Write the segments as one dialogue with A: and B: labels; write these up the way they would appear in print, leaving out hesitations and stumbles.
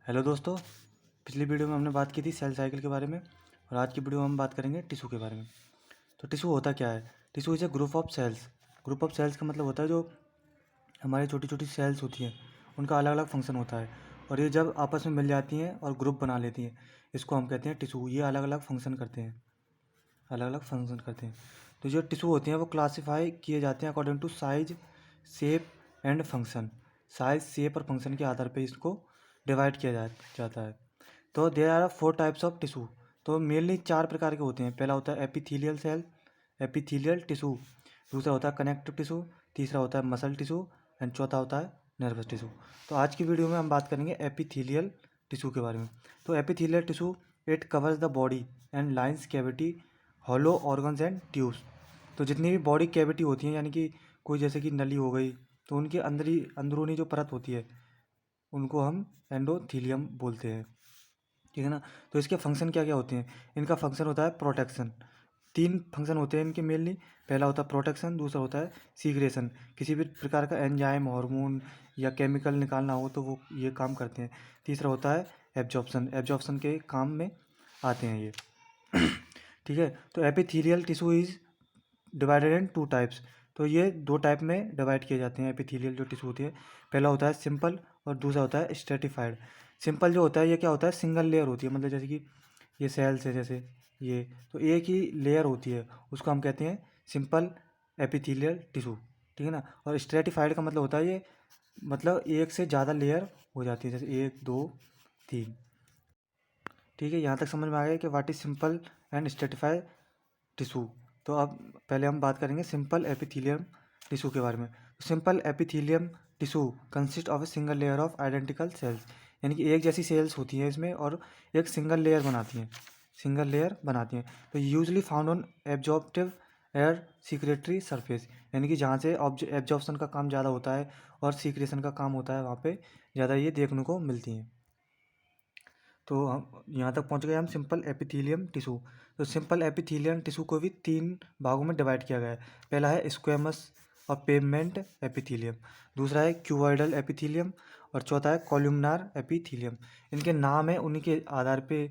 A: Hello दोस्तों। पिछली video में हमने बात की थी सेल साइकिल के बारे में और आज की वीडियो में हम बात करेंगे टिश्यू के बारे में। तो टिश्यू होता क्या है? Tissue is a group of cells. Group of cells का मतलब होता है जो हमारी छोटी छोटी सेल्स होती हैं उनका अलग अलग फंक्शन होता है और ये जब आपस में मिल जाती हैं और ग्रुप बना लेती हैं इसको हम कहते हैं टिश्यू। ये अलग अलग फंक्शन करते हैं, अलग अलग फंक्शन करते हैं। तो जो टिश्यू होते हैं वो क्लासीफाई किए जाते हैं according to size, shape and function. Size, shape और फंक्शन के आधार पर इसको डिवाइड किया जाता है। तो there are 4 types of tissue. तो मेनली 4 प्रकार के होते हैं। पहला होता है एपिथेलियल सेल, एपिथेलियल टिश्यू। दूसरा होता है कनेक्टिव टिश्यू। तीसरा होता है मसल टिश्यू एंड चौथा होता है नर्वस टिश्यू। तो आज की वीडियो में हम बात करेंगे एपिथेलियल टिश्यू के बारे में। तो epithelial tissue it covers the body and lines cavity, hollow organs and tubes. तो जितनी भी बॉडी कैविटी होती हैं यानी कि कोई जैसे कि नली हो गई तो उनके अंदरूनी जो परत होती है उनको हम एंडोथीलियम बोलते हैं, ठीक है ना। तो इसके फंक्शन क्या क्या होते हैं? इनका फंक्शन होता है प्रोटेक्शन। 3 फंक्शन होते हैं इनके मेनली। पहला होता है प्रोटेक्शन, दूसरा होता है सीक्रेशन, किसी भी प्रकार का एंजाइम, हार्मोन या केमिकल निकालना हो तो वो ये काम करते हैं। तीसरा होता है एब्जॉर्प्शन, एब्जॉर्प्शन के काम में आते हैं ये ठीक है। तो epithelial tissue is divided in 2 types. तो ये 2 टाइप में डिवाइड किए जाते हैं एपिथेलियल जो टिश्यू होती है। पहला होता है सिंपल और दूसरा होता है स्ट्रेटिफाइड। सिंपल जो होता है ये क्या होता है, सिंगल लेयर होती है। मतलब जैसे कि ये सेल्स है, जैसे ये तो एक ही लेयर होती है, उसको हम कहते हैं सिंपल एपिथेलियल टिश्यू, ठीक है ना। और स्ट्रेटिफाइड का मतलब होता है ये मतलब एक से ज़्यादा लेयर हो जाती है, जैसे 1 2 3। ठीक है, यहाँ तक समझ में आ गया कि what is simple and stratified tissue. तो अब पहले हम बात करेंगे सिंपल एपिथेलियम टिश्यू के बारे में। Simple epithelium tissue consist of a single layer of identical sales, यानी कि एक जैसी सेल्स होती हैं इसमें और एक सिंगल लेयर बनाती हैं, सिंगल लेयर बनाती हैं। तो usually found on absorptive air secretory surface, यानी कि जहाँ से एब्जॉर्प्शन का काम ज़्यादा होता है और सीक्रेशन का काम होता है वहाँ पे ज़्यादा ये देखने को मिलती हैं। तो हम यहाँ तक पहुँच गए हम सिंपल एपिथेलियम टिश्यू। तो सिंपल एपिथेलियम टिश्यू को भी 3 भागों में डिवाइड किया गया है। पहला है स्क्वेमस और पेवमेंट एपिथेलियम, दूसरा है क्यूबॉइडल एपिथेलियम और चौथा है कॉलमनार एपिथेलियम। इनके नाम है उन्हीं के आधार पे,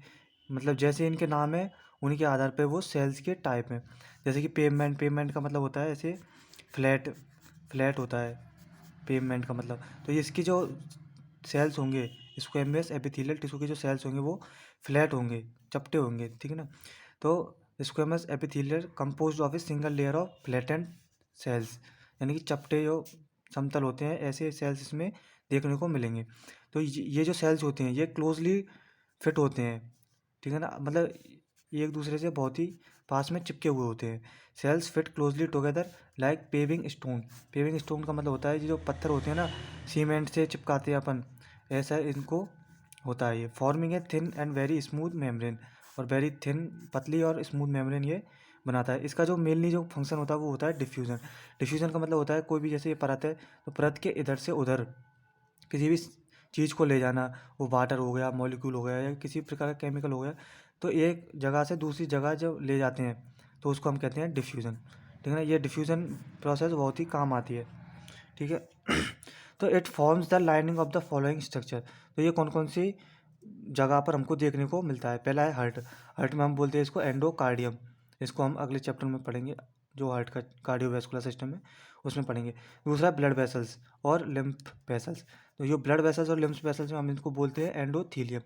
A: मतलब जैसे इनके नाम है उन्हीं के आधार पे वो सेल्स के टाइप हैं। जैसे कि पेवमेंट, पेवमेंट का मतलब होता है ऐसे फ्लैट, फ्लैट होता है पेवमेंट का मतलब। तो इसकी जो सेल्स होंगे स्क्वेमस एपिथेलियल टिश्यू के जो सेल्स होंगे वो फ्लैट होंगे, चपटे होंगे, ठीक है ना। तो squamous epithelial composed of a single layer of flattened cells, यानी कि चपटे जो समतल होते हैं ऐसे सेल्स इसमें देखने को मिलेंगे। तो ये जो सेल्स होते हैं ये क्लोजली फिट होते हैं, ठीक है ना। मतलब एक दूसरे से बहुत ही पास में चिपके हुए होते हैं। Cells fit closely together like paving stone. Paving stone का मतलब होता है जो पत्थर होते हैं ना सीमेंट से चिपकाते हैं अपन, ऐसा इनको होता है ये। Forming a thin and very smooth membrane, और वेरी थिन, पतली और स्मूथ मेम्ब्रेन ये बनाता है। इसका जो मेनली जो फंक्शन होता है वो होता है डिफ्यूजन। डिफ्यूजन का मतलब होता है कोई भी जैसे ये परत है तो परत के इधर से उधर किसी भी चीज़ को ले जाना, वो वाटर हो गया, मॉलिक्यूल हो गया या किसी प्रकार का केमिकल हो गया, तो एक जगह से दूसरी जगह जब ले जाते हैं तो उसको हम कहते हैं डिफ्यूज़न, ठीक है ना। ये डिफ्यूज़न प्रोसेस बहुत ही काम आती है, ठीक है तो it forms the lining of the following structure. तो ये कौन कौन सी जगह पर हमको देखने को मिलता है? पहला है हार्ट। हार्ट में हम बोलते हैं इसको एंडोकार्डियम, इसको हम अगले चैप्टर में पढ़ेंगे जो हार्ट का कार्डियोवैस्कुलर सिस्टम है उसमें पढ़ेंगे। दूसरा ब्लड वेसल्स और लिम्फ वेसल्स। तो ये ब्लड वेसल्स और लिम्फ वेसल्स में हम इनको बोलते हैं एंडोथीलियम,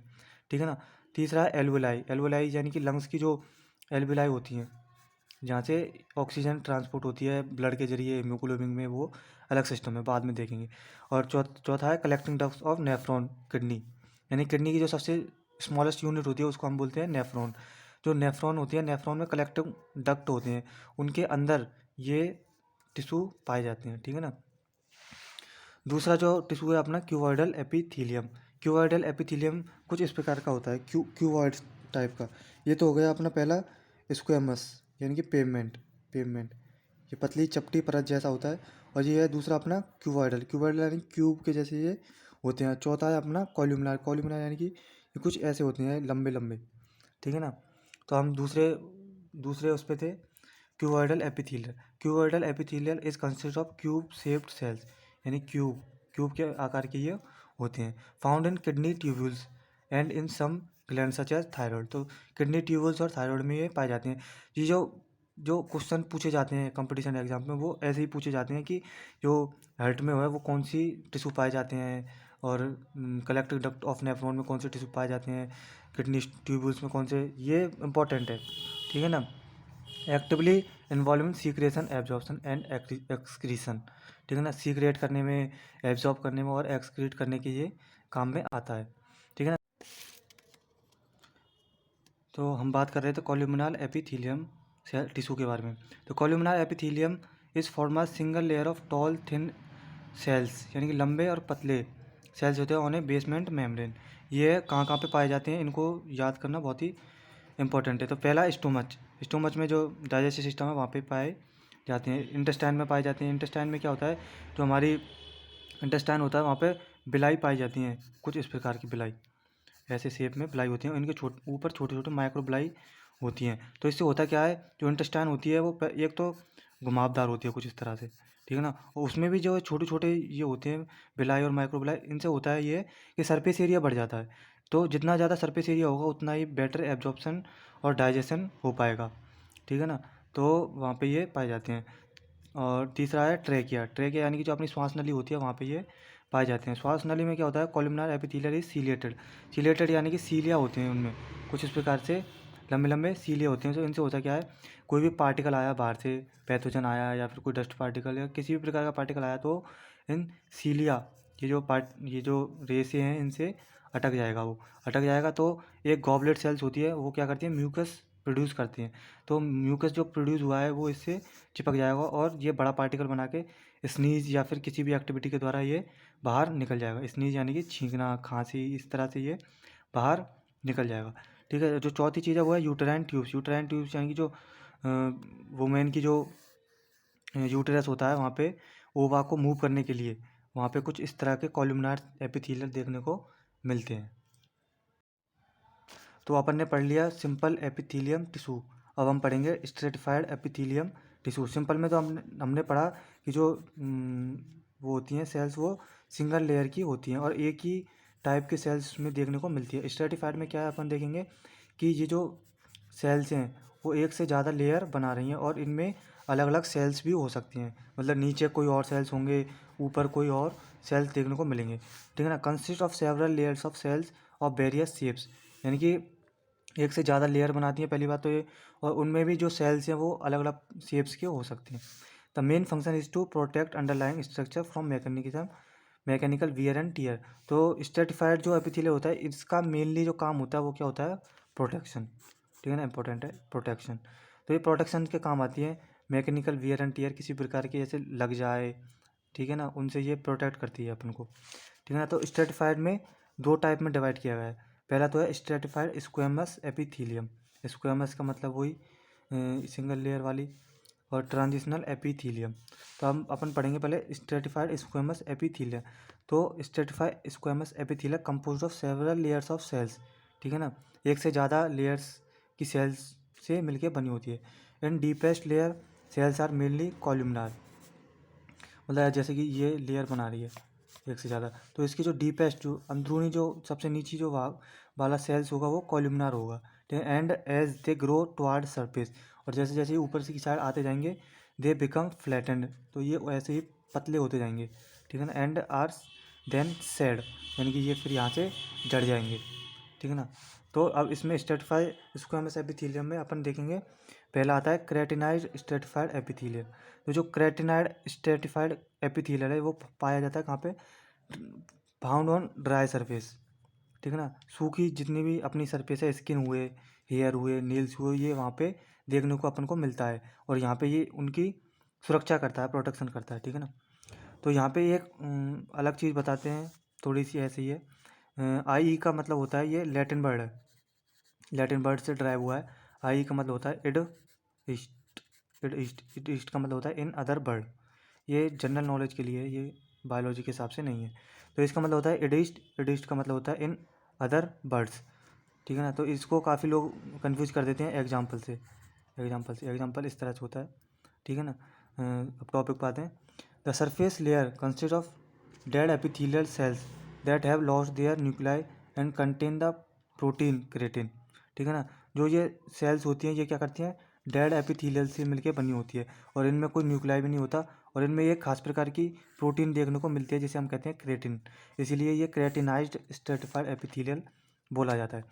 A: ठीक है ना। तीसरा है एल्वुलाई। एल्वुलाई यानी कि लंग्स की जो एल्वुलाई होती हैं जहाँ से ऑक्सीजन ट्रांसपोर्ट होती है ब्लड के जरिए हीमोग्लोबिन में, वो अलग सिस्टम है, बाद में देखेंगे। और चौथा है collecting ducts of nephron, kidney, यानी किडनी की जो सबसे स्मॉलेस्ट यूनिट होती है उसको हम बोलते हैं नेफ्रॉन। जो नेफ्रॉन होती है, नेफ्रॉन में कलेक्टिंग डक्ट होते हैं, उनके अंदर ये टिश्यू पाए जाते हैं, ठीक है ना। दूसरा जो टिश्यू है अपना क्यूबॉइडल एपिथेलियम। क्यूबॉइडल एपिथेलियम कुछ इस प्रकार का होता है, क्यूबॉइड टाइप का। ये तो हो गया अपना पहला स्क्वेमस यानी कि पेवमेंट, पेवमेंट ये पतली चपटी परत जैसा होता है। और ये है दूसरा अपना क्यूबॉइडल, क्यूबॉइडल यानी क्यूब के जैसे ये होते हैं। चौथा है अपना कॉलमनार, कॉलमनार यानी कि ये कुछ ऐसे होते हैं लंबे लंबे, ठीक है ना। तो हम दूसरे दूसरे उस पे थे cuboidal epithelial. Cuboidal epithelial is consist of cube shaped cells, यानी क्यूब, क्यूब के आकार के ये होते हैं। Found in kidney tubules, and in some gland such as thyroid. तो किडनी ट्यूबल्स और थायराइड में ये पाए जाते हैं। ये जो जो क्वेश्चन पूछे जाते हैं कंपटीशन एग्जाम में वो ऐसे ही पूछे जाते हैं कि जो हार्ट में है वो कौन सी टिश्यू पाए जाते हैं, और कलेक्टिव डक्ट ऑफ नेफ्रॉन में कौन से टिश्यू पाए जाते हैं, किडनी ट्यूबल्स में कौन से, ये इंपॉर्टेंट है, ठीक है ना। Actively involve in secretion, absorption and excretion, ठीक है ना। सीक्रेट करने में, एब्जॉर्ब करने में और एक्सक्रीट करने के ये काम में आता है, ठीक है ना। तो हम बात कर रहे थे कॉल्यूमिनल एपिथेलियम सेल टिश्यू के बारे में। तो columnar epithelium is form a single layer of tall thin cells, यानी कि लंबे और पतले सेल्स होते हैं ऑन ए बेसमेंट मेम्ब्रेन। ये कहाँ कहाँ पे पाए जाते हैं, इनको याद करना बहुत ही इंपॉर्टेंट है। तो पहला स्टोमच, स्टोमच में जो डाइजेस्टिव सिस्टम है वहाँ पे पाए जाते हैं। इंटेस्टाइन में पाए जाते हैं। इंटेस्टाइन में क्या होता है, जो हमारी इंटेस्टाइन होता है वहाँ पे बिलाई पाई जाती हैं, कुछ इस प्रकार की बिलाई, ऐसे शेप में बिलाई होती हैं, इनके ऊपर छोटे छोटे माइक्रो बिलाई होती हैं। तो इससे होता क्या है, जो इंटेस्टाइन होती है वो एक तो घुमावदार होती है कुछ इस तरह से, ठीक है ना। और उसमें भी जो छोटे छोटे ये होते हैं बिलाई और माइक्रो बिलाई, इनसे होता है ये कि सरफेस एरिया बढ़ जाता है। तो जितना ज़्यादा सरफेस एरिया होगा उतना ही बेटर एब्जॉर्प्शन और डाइजेशन हो पाएगा, ठीक है ना। तो वहाँ पे ये पाए जाते हैं। और तीसरा है ट्रेकिया। ट्रेकिया यानी कि जो अपनी श्वास नली होती है वहाँ पे ये पाए जाते हैं। श्वास नली में क्या होता है, columnar epithelial is ciliated. Ciliated यानी कि सीलिया होते हैं उनमें, कुछ इस प्रकार से लंबे लंबे सीलिया होते हैं। तो इनसे होता क्या है, कोई भी पार्टिकल आया बाहर से, पैथोजन आया या फिर कोई डस्ट पार्टिकल या किसी भी प्रकार का पार्टिकल आया, तो इन सीलिया, ये जो रेसे हैं इनसे अटक जाएगा, वो अटक जाएगा। तो एक गॉबलेट सेल्स होती है वो क्या करती है, म्यूकस प्रोड्यूस करती हैं। तो म्यूकस जो प्रोड्यूस हुआ है वो इससे चिपक जाएगा और ये बड़ा पार्टिकल बना के स्नीज या फिर किसी भी एक्टिविटी के द्वारा ये बाहर निकल जाएगा। स्नीज यानी कि छींकना, खांसी, इस तरह से ये बाहर निकल जाएगा, ठीक है। जो चौथी चीज़ है वो है यूटेराइन ट्यूब्स। यूटेराइन ट्यूब्स यानी कि जो वुमेन की जो यूटेरस होता है वहाँ पे ओवा को मूव करने के लिए वहाँ पे कुछ इस तरह के कॉलमनार एपिथेलियल देखने को मिलते हैं। तो अपन ने पढ़ लिया सिंपल एपिथेलियम टिश्यू। अब हम पढ़ेंगे स्ट्रेटिफाइड एपिथेलियम टिश्यू। सिंपल में तो हमने पढ़ा कि जो वो होती हैं सेल्स वो सिंगल लेयर की होती हैं और एक ही टाइप के सेल्स में देखने को मिलती है। स्ट्रेटिफाइड में क्या है, अपन देखेंगे कि ये जो सेल्स हैं वो एक से ज़्यादा लेयर बना रही हैं और इनमें अलग अलग सेल्स भी हो सकती हैं। मतलब नीचे कोई और सेल्स होंगे, ऊपर कोई और सेल्स देखने को मिलेंगे, ठीक है ना। Consist of several layers of cells of various shapes, यानी कि एक से ज़्यादा लेयर बनाती हैं पहली बात तो ये, और उनमें भी जो सेल्स हैं वो अलग अलग शेप्स के हो सकते हैं। The main function is to protect underlying structure from mechanical wear and tear. तो स्ट्रेटिफाइड जो एपिथेलियल होता है इसका मेनली जो काम होता है वो क्या होता है, प्रोटेक्शन, ठीक है ना, इंपॉर्टेंट है प्रोटेक्शन। तो ये प्रोटेक्शन के काम आती है। मैकेनिकल वियर एंड टीयर किसी प्रकार की जैसे लग जाए, ठीक है ना, उनसे ये प्रोटेक्ट करती है अपन को, ठीक है ना। तो स्ट्रेटिफाइड में दो टाइप में डिवाइड किया गया है। पहला तो है स्ट्रेटिफाइड स्क्वेमस एपिथेलियम। स्क्वेमस का मतलब वही सिंगल लेयर वाली, और ट्रांजिशनल एपिथेलियम। तो हम अपन पढ़ेंगे पहले स्ट्रेटिफाइड स्क्वेमस एपिथेलियम। तो stratified squamous epithelium composed of several layers of cells, ठीक है ना, एक से ज़्यादा लेयर्स की सेल्स से मिलकर बनी होती है। In deepest layer cells are mainly columnar, मतलब जैसे कि ये लेयर बना रही है एक से ज़्यादा, तो इसकी जो डीपेस्ट जो अंदरूनी जो सबसे नीची जो भाग वाला सेल्स होगा वो कॉलमनार होगा, ठीक है। And as they grow toward surface, और जैसे जैसे ऊपर से की साइड आते जाएंगे दे बिकम फ्लैटेंड, तो ये ऐसे ही पतले होते जाएंगे, ठीक है ना। एंड आर देन सेड, यानी कि ये फिर यहाँ से जड़ जाएंगे, ठीक है ना। तो अब इसमें स्ट्रेटिफाइड स्क्वेमस एपिथेलियम में अपन देखेंगे पहला आता है क्रेटिनाइड स्ट्रेटिफाइड एपिथेलियम। तो जो क्रेटिनाइड स्ट्रेटिफाइड एपिथेलियल है वो पाया जाता है कहाँ पे, फाउंड ऑन ड्राई सरफेस, ठीक है ना। सूखी जितनी भी अपनी सरफेस है, स्किन हुए, हेयर हुए, नेल्स हुए, ये वहाँ पे देखने को अपन को मिलता है और यहाँ पे ये उनकी सुरक्षा करता है, प्रोटेक्शन करता है, ठीक है ना। तो यहाँ पे एक अलग चीज़ बताते हैं, थोड़ी सी ऐसी है। आई का मतलब होता है, ये लैटिन वर्ड है, लैटिन वर्ड से ड्राइव हुआ है। आई का मतलब होता है इड ईस्ट, इड ईस्ट का मतलब होता है इन अदर बर्ड। ये जनरल नॉलेज के लिए है, ये बायोलॉजी के हिसाब से नहीं है। तो इसका मतलब होता है इड ईस्ट का मतलब होता है इन अदर बर्ड्स, ठीक है ना। तो इसको काफ़ी लोग कंफ्यूज कर देते हैं एग्जाम्पल इस तरह से होता है, ठीक है ना। अब टॉपिक पे आते हैं। The surface layer consist of dead epithelial cells that have lost their nuclei and contain the protein creatine. ठीक है ना। जो ये सेल्स होती हैं ये क्या करती हैं, डेड एपिथेलियल से मिलकर बनी होती है और इनमें कोई न्यूक्लियाई भी नहीं होता और इनमें एक खास प्रकार की प्रोटीन देखने को मिलती है जिसे हम कहते हैं क्रेटिन। इसीलिए ये क्रेटिनाइज्ड स्ट्रेटिफाइड एपिथेलियल बोला जाता है।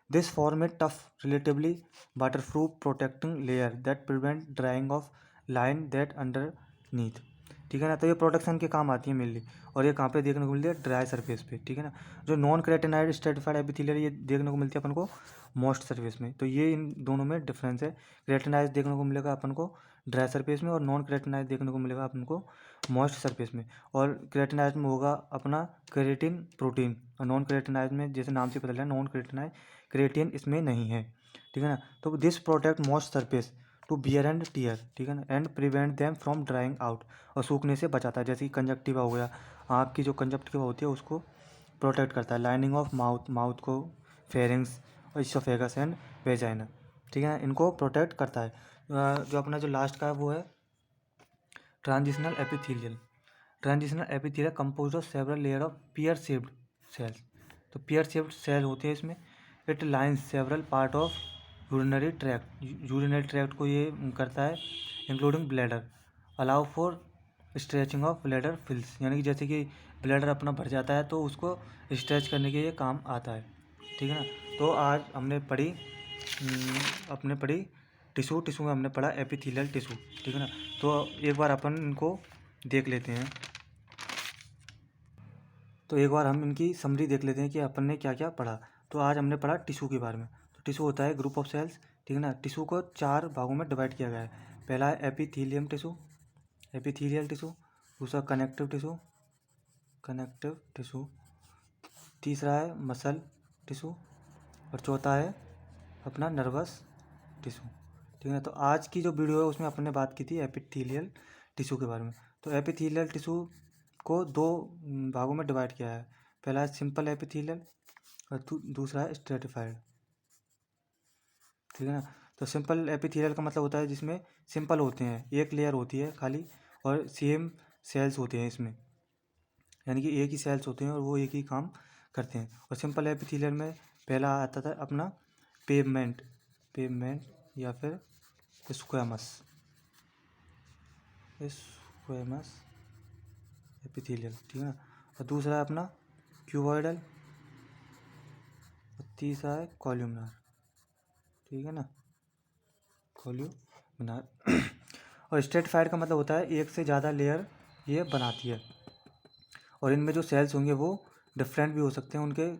A: This form A tough relatively waterproof protecting layer that prevent drying of line that underneath. ठीक है ना। तो ये प्रोटेक्शन के काम आती है मेनली और ये कहाँ पे देखने को मिलती है, ड्राई सरफेस पे। ठीक है ना। जो नॉन क्रेटिनाइड स्ट्रेटिफाइड एपिथेलियल ये देखने को मिलती है अपन को मॉइस्ट सरफेस में। तो ये इन दोनों में डिफरेंस है। क्रेटिनाइज देखने को मिलेगा अपन को ड्राई सरफेस में और नॉन क्रेटिनाइज देखने को मिलेगा अपन को मॉइस्ट सरफेस में। और क्रेटिनाइज में होगा अपना क्रेटिन प्रोटीन और नॉन क्रेटिनाइज में जैसे नाम से पता चला नॉन क्रेटिनाइज क्रेटिन इसमें नहीं है। ठीक है ना। तो this protect moist surface to wear and tear. ठीक है ना। And prevent them from drying out और सूखने से बचाता है। जैसे कि कंजक्टिवा हो गया, आँख की जो कंजक्टिवा होती है उसको प्रोटेक्ट करता है। लाइनिंग ऑफ माउथ को फेरिंग्स और इसोफेगस एंड वेजाइना। ठीक है ना। इनको प्रोटेक्ट करता है। जो अपना जो लास्ट का है वो है transitional epithelial. Transitional epithelial compose of several layer of pear shaped cells. तो पियर शेप्ड सेल होते हैं इसमें। It lines several part of urinary tract. Urinary tract को ये करता है including bladder. Allow for stretching of bladder fills, यानी कि जैसे कि ब्लैडर अपना भर जाता है तो उसको स्ट्रेच करने के लिए काम आता है। ठीक है ना। तो आज हमने पढ़ी टिश्यू में हमने पढ़ा एपिथेलियल टिश्यू। ठीक है ना। तो एक बार अपन इनको देख लेते हैं। तो एक बार हम इनकी समरी देख लेते हैं कि अपन ने क्या क्या पढ़ा। तो आज हमने पढ़ा टिश्यू के बारे में। तो टिश्यू होता है ग्रुप ऑफ सेल्स। ठीक है ना। टिश्यू को 4 भागों में डिवाइड किया गया है। पहला है एपिथेलियम टिश्यू, एपिथेलियल टिश्यू। दूसरा कनेक्टिव टिश्यू। तीसरा है मसल टिश्यू और चौथा है अपना नर्वस टिश्यू। ठीक है। तो आज की जो वीडियो है उसमें अपन ने बात की थी एपिथेलियल टिश्यू के बारे में। तो एपिथेलियल टिश्यू को 2 भागों में डिवाइड किया है। पहला है सिंपल एपिथेलियल और दूसरा है स्ट्रेटिफाइड। ठीक है ना। तो सिंपल एपिथेलियल का मतलब होता है जिसमें सिंपल होते हैं, एक लेयर होती है खाली और सेम सेल्स होते हैं इसमें, यानी कि एक ही सेल्स होते हैं और वो एक ही काम करते हैं। और सिंपल एपिथेलियल में पहला आता था अपना पेवमेंट या फिर स्क्वैमस एपिथेलियल। ठीक है ना। और दूसरा है अपना क्यूबॉइडल और तीसरा है कॉल्यूमिनार। ठीक है ना, कॉल्यूमिनार। और स्ट्रेटिफाइड का मतलब होता है एक से ज़्यादा लेयर ये बनाती है और इनमें जो सेल्स होंगे वो डिफरेंट भी हो सकते हैं, उनके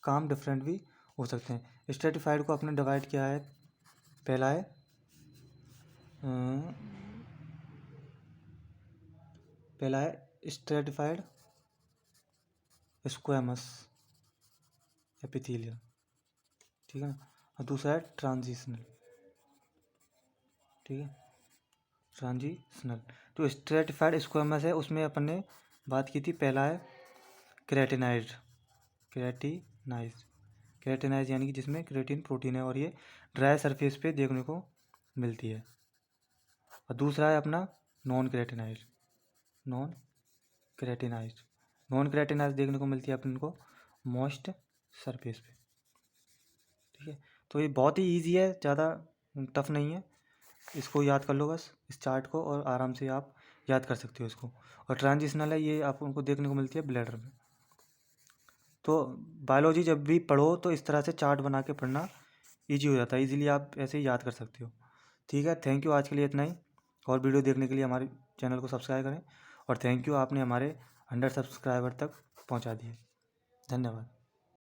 A: काम डिफरेंट भी हो सकते हैं। स्ट्रेटिफाइड को अपने डिवाइड किया है। पहला है स्ट्रेटिफाइड स्क्वैमस एपिथेलियल। ठीक है ना। और दूसरा है ट्रांजिशनल। ठीक है, ट्रांजिशनल। तो स्ट्रेटिफाइड स्क्वैमस है उसमें अपन ने बात की थी। पहला है क्रेटिनाइज यानी कि जिसमें क्रेटिन प्रोटीन है और ये ड्राई सरफेस पे देखने को मिलती है। और दूसरा है अपना नॉन क्रेटिनाइज देखने को मिलती है अपन को मॉइस्ट सरफेस पे। ठीक है। तो ये बहुत ही ईजी है, ज़्यादा टफ नहीं है। इसको याद कर लो बस, इस चार्ट को, और आराम से आप याद कर सकते हो इसको। और ट्रांजिशनल है ये आप उनको देखने को मिलती है ब्लैडर में। तो बायोलॉजी जब भी पढ़ो तो इस तरह से चार्ट बना के पढ़ना ईजी हो जाता है, ईजिली आप ऐसे ही याद कर सकते हो। ठीक है, थैंक यू। आज के लिए इतना ही। और वीडियो देखने के लिए हमारे चैनल को सब्सक्राइब करें और थैंक यू, आपने हमारे 100 सब्सक्राइबर तक पहुंचा दिए। धन्यवाद।